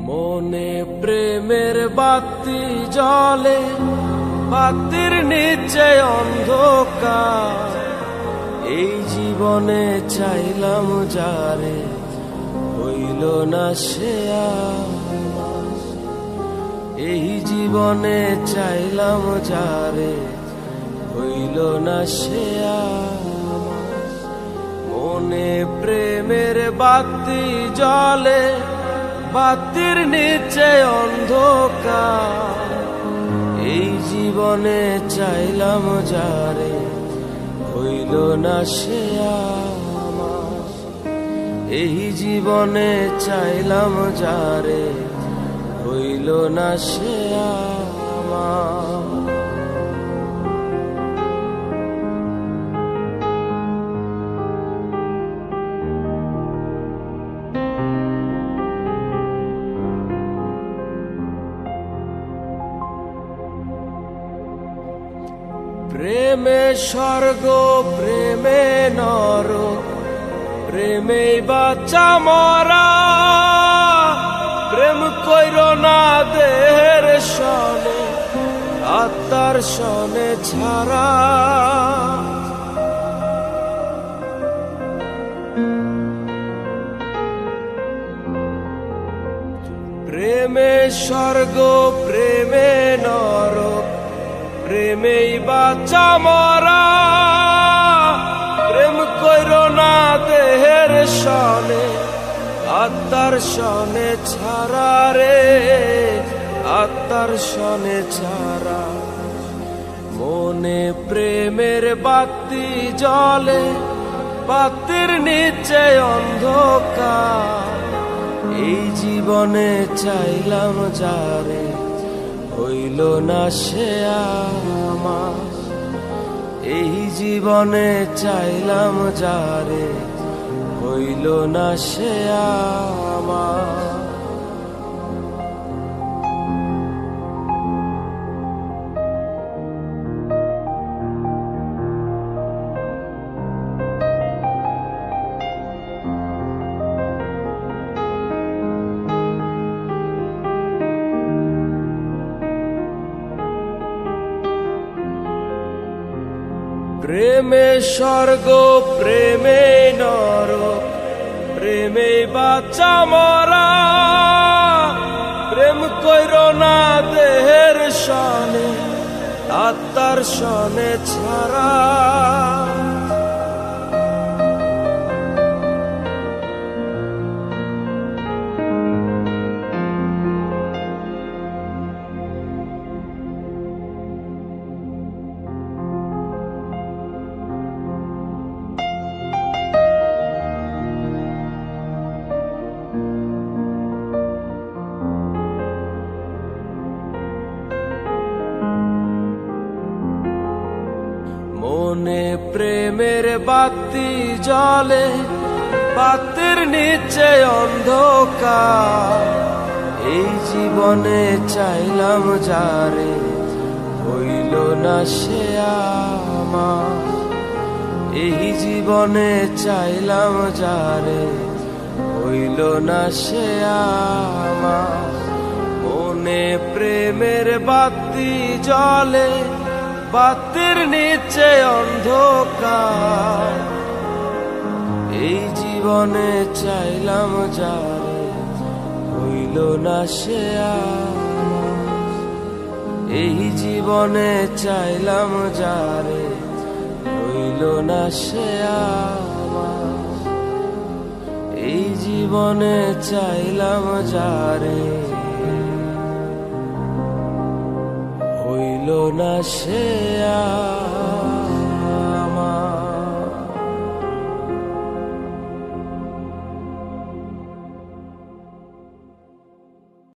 মনে প্রেমের বাতি জ্বলে, বাতির নিচে অন্ধকার। এই জীবনে চাইলাম যারে, হইল না সে আমার। এই জীবনে চাইলাম যারে, হইল না সে আমার। মনে প্রেমের বাতি জ্বলে, বাতির নিচে অন্ধকার। এই জীবনে চাইলাম যারে, হইল না সে আমার। এই জীবনে চাইলাম যারে, হইল না সে আমার। প্রেমে স্বর্গ, প্রেমে নরক, প্রেমে বাঁচা মরা। প্রেম কইর না দেহের সনে, আত্মার সনে ছাড়া। প্রেমে স্বর্গ, প্রেমে নরক, প্রেমেই বাঁচা মরা। প্রেম কইর না দেহের সনে, আত্মার সনে ছাড়া রে, আত্মার সনে ছাড়া। মনে প্রেমের বাতি জ্বলে, বাতির নিচে অন্ধকার। এই জীবনে চাইলাম যারে, হইল না সে আমার। এই জীবনে চাইলাম যারে, হইল না সে আমার। প্রেমে স্বর্গ, প্রেমে নরক, প্রেমে বাঁচা মরা। প্রেম কইর না দেহের সনে, আত্মার সনে ছাড়া। মনে প্রেমের বাতি জ্বলে, বাতির নিচে অন্ধকার। এই জীবনে চাইলাম যারে, হইল না সে আমার। এই জীবনে চাইলাম যারে, হইল না সে আমার। মনে প্রেমের বাতি জ্বলে, বাতির নিচে অন্ধকার। এই জীবনে চাইলাম যারে, হইল না সে আমার। এই জীবনে চাইলাম যারে, হইল না সে আমার। এই জীবনে চাইলাম যারে, হইল না সে আমার।